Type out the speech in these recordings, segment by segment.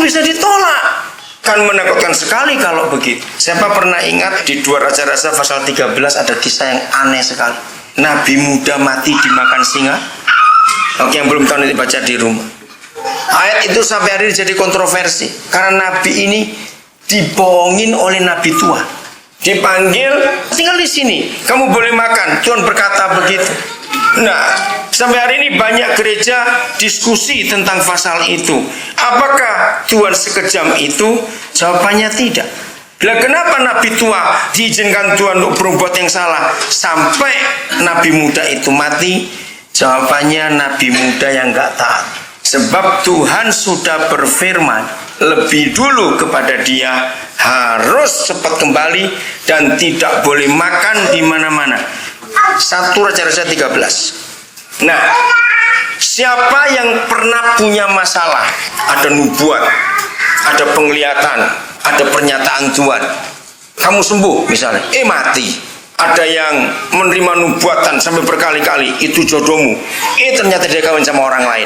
bisa ditolak. Kan menakutkan sekali kalau begitu. Siapa pernah ingat di 2 Raja-Raja pasal 13 ada kisah yang aneh sekali. Nabi muda mati dimakan singa. Oke, yang belum tahu nanti baca di rumah. Ayat itu sampai hari ini jadi kontroversi karena Nabi ini dibohongin oleh Nabi tua. Dipanggil, tinggal di sini, kamu boleh makan. Tuhan berkata begitu. Nah, sampai hari ini banyak gereja diskusi tentang pasal itu. Apakah Tuhan sekejam itu? Jawabannya tidak. Bila kenapa Nabi tua diizinkan Tuhan untuk berbuat yang salah sampai Nabi muda itu mati? Jawabannya Nabi muda yang gak taat. Sebab Tuhan sudah berfirman lebih dulu kepada dia harus cepat kembali dan tidak boleh makan di mana-mana. 1 Raja-Raja 13. Nah, siapa yang pernah punya masalah, ada nubuat, ada penglihatan, ada pernyataan Tuhan, kamu sembuh misalnya, mati. Ada yang menerima nubuatan sampai berkali-kali, itu jodohmu, ternyata dia kawin sama orang lain.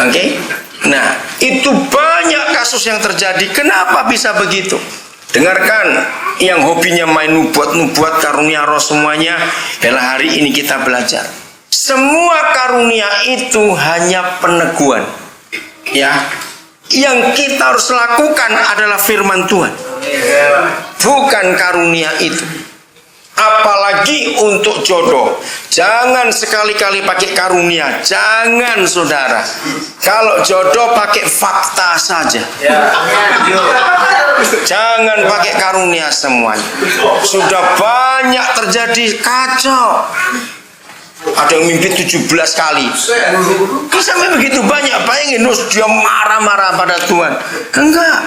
Oke? Nah, itu banyak kasus yang terjadi. Kenapa bisa begitu? Dengarkan, yang hobinya main nubuat karunia roh semuanya, adalah hari ini kita belajar. Semua karunia itu hanya peneguhan. Ya, yang kita harus lakukan adalah firman Tuhan, bukan karunia itu. Apalagi untuk jodoh, jangan sekali-kali pakai karunia, jangan saudara. Kalau jodoh pakai fakta saja, jangan pakai karunia semuanya. Sudah banyak terjadi kacau. Ada yang mimpi 17 kali. Sampai begitu banyak, bayangin dia marah-marah pada Tuhan. Enggak.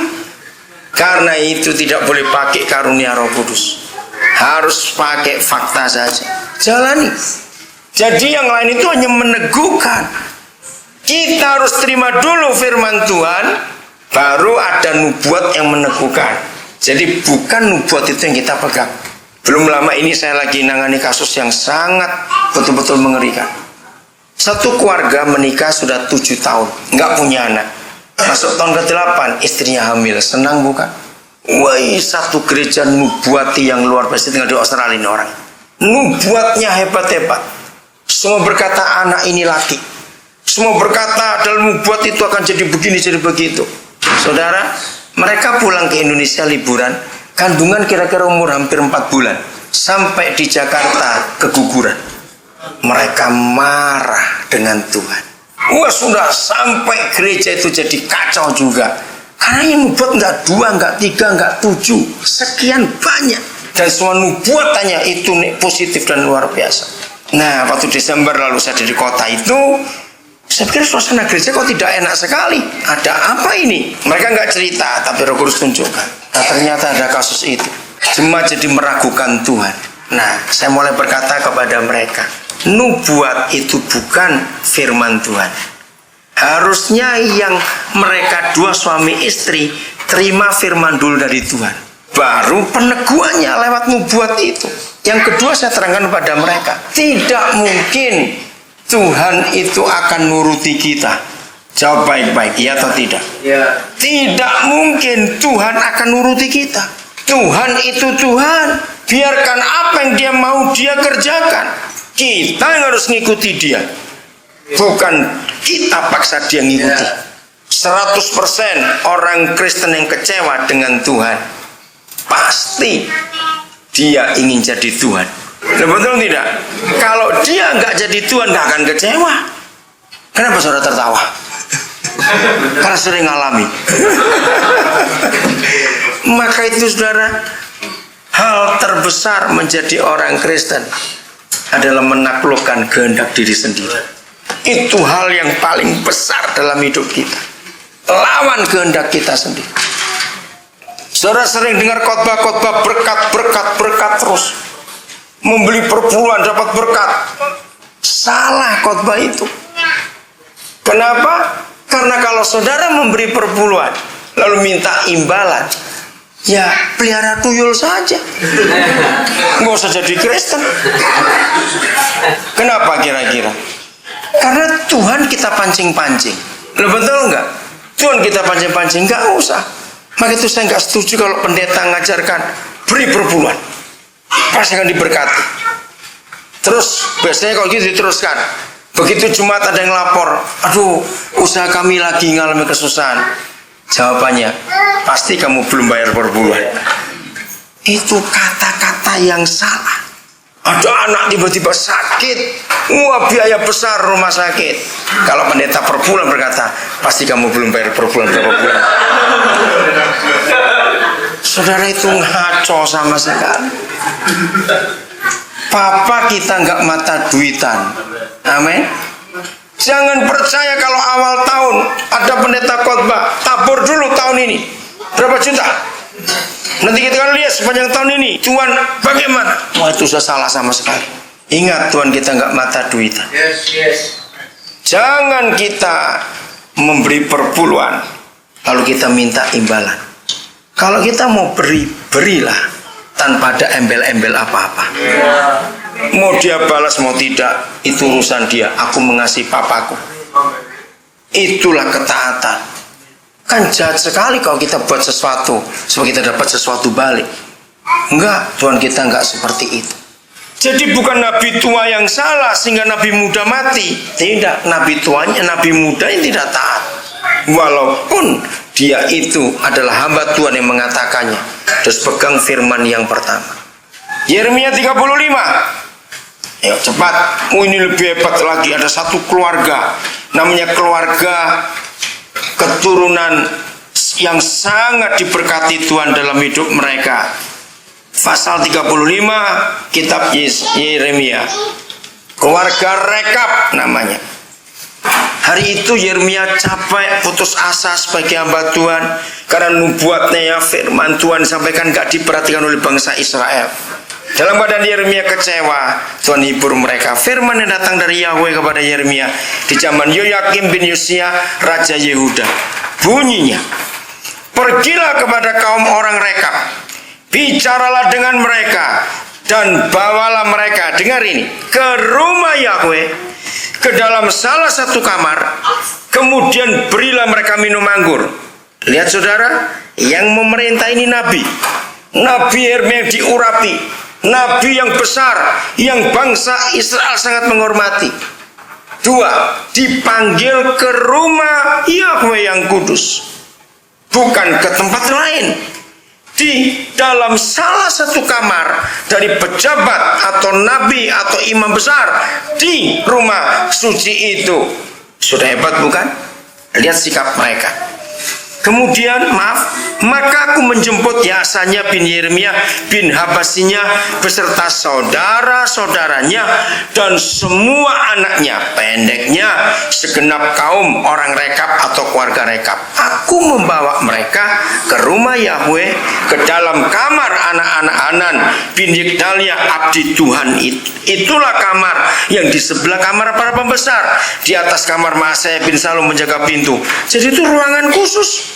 Karena itu tidak boleh pakai karunia Roh Kudus. Harus pakai fakta saja. Jalani. Jadi yang lain itu hanya meneguhkan. Kita harus terima dulu firman Tuhan, baru ada nubuat yang meneguhkan. Jadi bukan nubuat itu yang kita pegang. Belum lama ini saya lagi nangani kasus yang sangat betul-betul mengerikan. Satu keluarga menikah sudah 7 tahun, nggak punya anak. Masuk tahun ke-8, istrinya hamil. Senang bukan? Wah, satu gereja nubuati yang luar biasa, tinggal di Australia ini orang. Nubuatnya hebat-hebat. Semua berkata anak ini laki. Semua berkata dalam nubuat itu akan jadi begini, jadi begitu. Saudara, mereka pulang ke Indonesia liburan, kandungan kira-kira umur hampir 4 bulan. Sampai di Jakarta keguguran. Mereka marah dengan Tuhan. Wah, sudah sampai gereja itu jadi kacau juga. Karena yang nubuat enggak 2, enggak 3, enggak 7, sekian banyak. Dan semua nubuatannya itu positif dan luar biasa. Nah, waktu Desember lalu saya di kota itu, saya pikir suasana gereja kok tidak enak sekali. Ada apa ini? Mereka enggak cerita, tapi Roh Kudus tunjukkan. Nah, ternyata ada kasus itu. Jemaat jadi meragukan Tuhan. Nah, saya mulai berkata kepada mereka, nubuat itu bukan firman Tuhan. Harusnya yang mereka 2 suami istri terima firman dulu dari Tuhan, baru peneguhannya lewat nubuat itu. Yang kedua saya terangkan pada mereka, tidak mungkin Tuhan itu akan nuruti kita. Jawab baik-baik, iya atau tidak? Ya. Tidak mungkin Tuhan akan nuruti kita. Tuhan itu Tuhan, biarkan apa yang dia mau dia kerjakan. Kita yang harus ngikuti dia, bukan kita paksa dia ngikuti. 100% orang Kristen yang kecewa dengan Tuhan, pasti dia ingin jadi Tuhan. Betul tidak? Kalau dia nggak jadi Tuhan, nggak akan kecewa. Kenapa saudara tertawa? Karena sering alami. Maka itu saudara, hal terbesar menjadi orang Kristen adalah menaklukkan kehendak diri sendiri. Itu hal yang paling besar dalam hidup kita. Lawan kehendak kita sendiri. Saudara sering dengar khotbah-khotbah berkat terus. Membeli perpuluhan dapat berkat. Salah khotbah itu. Kenapa? Karena kalau saudara memberi perpuluhan lalu minta imbalan, ya pelihara tuyul saja. Nggak usah jadi Kristen. Kenapa kira-kira? Karena Tuhan kita pancing-pancing. Betul enggak? Tuhan kita pancing-pancing, nggak usah. Maka itu saya nggak setuju kalau pendeta ngajarkan beri perpuluhan, pasti akan diberkati. Terus biasanya kalau gitu diteruskan. Begitu Jumat ada yang lapor, aduh usaha kami lagi ngalami kesusahan. Jawabannya, pasti kamu belum bayar perpuluhan. Itu kata-kata yang salah. Ada anak tiba-tiba sakit, wah biaya besar rumah sakit. Kalau pendeta per bulan berkata, pasti kamu belum bayar per bulan berapa bulan. Saudara, itu ngaco sama sekali. Papa kita nggak mata duitan. Amin. Jangan percaya kalau awal tahun ada pendeta khotbah, tabur dulu tahun ini berapa juta. Nanti kita akan lihat sepanjang tahun ini Tuhan bagaimana. Wah, itu sudah salah sama sekali. Ingat, Tuhan kita nggak mata duitan. Jangan kita memberi perpuluhan lalu kita minta imbalan. Kalau kita mau beri, berilah tanpa ada embel-embel apa-apa. Mau dia balas mau tidak, itu urusan dia. Aku mengasihi papaku. Itulah ketaatan. Kan jahat sekali kalau kita buat sesuatu supaya kita dapat sesuatu balik. Enggak, Tuhan kita enggak seperti itu. Jadi bukan nabi tua yang salah sehingga nabi muda mati. Tidak, nabi tuanya, nabi muda yang tidak taat. Walaupun dia itu adalah hamba Tuhan yang mengatakannya. Terus pegang firman yang pertama. Yeremia 35. Ayo cepat. Oh, ini lebih hebat lagi. Ada satu keluarga, namanya keluarga keturunan yang sangat diberkati Tuhan dalam hidup mereka. Pasal 35 kitab Yeremia. Keluarga Rekab namanya. Hari itu Yeremia capek, putus asa sebagai hamba Tuhan karena nubuatnya, ya, firman Tuhan sampaikan gak diperhatikan oleh bangsa Israel. Dalam badan Yeremia kecewa, Tuhan hibur mereka. Firman yang datang dari Yahweh kepada Yeremia di zaman Yoyakim bin Yosia, Raja Yehuda. Bunyinya, pergilah kepada kaum orang Rekab, bicaralah dengan mereka, dan bawalah mereka, dengar ini, ke rumah Yahweh, ke dalam salah satu kamar, kemudian berilah mereka minum anggur. Lihat saudara, yang memerintah ini nabi. Nabi Yeremia yang diurapi, nabi yang besar, yang bangsa Israel sangat menghormati. 2, dipanggil ke rumah Yahweh yang kudus, bukan ke tempat lain. Di dalam salah satu kamar dari pejabat atau nabi atau imam besar di rumah suci itu. Sudah hebat bukan? Lihat sikap mereka. Kemudian, maka aku menjemput Yasanya bin Yeremia bin Habasinya beserta saudara-saudaranya dan semua anaknya, pendeknya, segenap kaum orang Rekab atau keluarga Rekab. Aku membawa mereka ke rumah Yahweh, ke dalam kamar anak-anak Hanan bin Yigdalia abdi Tuhan itu. Itulah kamar yang di sebelah kamar para pembesar. Di atas kamar Maaseiah bin Salum menjaga pintu. Jadi itu ruangan khusus.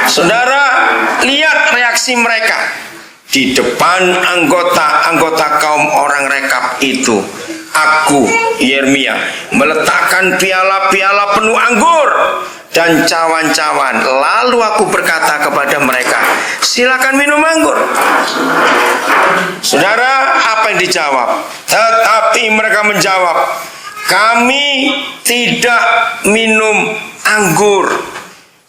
Saudara, lihat reaksi mereka di depan anggota kaum orang Rekab itu. Aku, Yeremia, meletakkan piala-piala penuh anggur dan cawan-cawan. Lalu aku berkata kepada mereka, silakan minum anggur. Saudara, apa yang dijawab? Tetapi mereka menjawab, kami tidak minum anggur,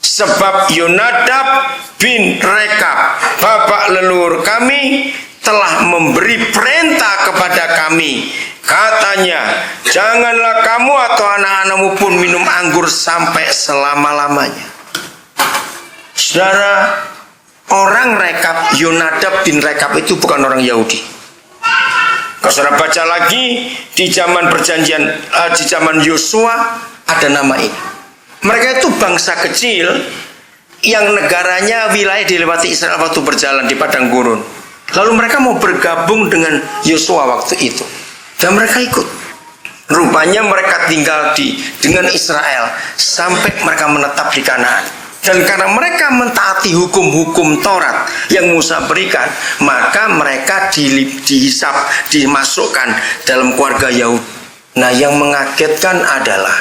sebab Yonadab bin Rekab, bapak leluhur kami, telah memberi perintah kepada kami. Katanya, janganlah kamu atau anak-anakmu pun minum anggur sampai selama-lamanya. Saudara, orang Rekab, Yonadab bin Rekab itu bukan orang Yahudi. Kalau saudara baca lagi di zaman perjanjian, di zaman Yosua ada nama ini. Mereka itu bangsa kecil yang negaranya wilayah dilewati Israel waktu berjalan di padang gurun. Lalu mereka mau bergabung dengan Yosua waktu itu, dan mereka ikut. Rupanya mereka tinggal dengan Israel sampai mereka menetap di Kanaan. Dan karena mereka mentaati hukum-hukum Taurat yang Musa berikan, maka mereka dihisap, dimasukkan dalam keluarga Yahudi. Nah, yang mengagetkan adalah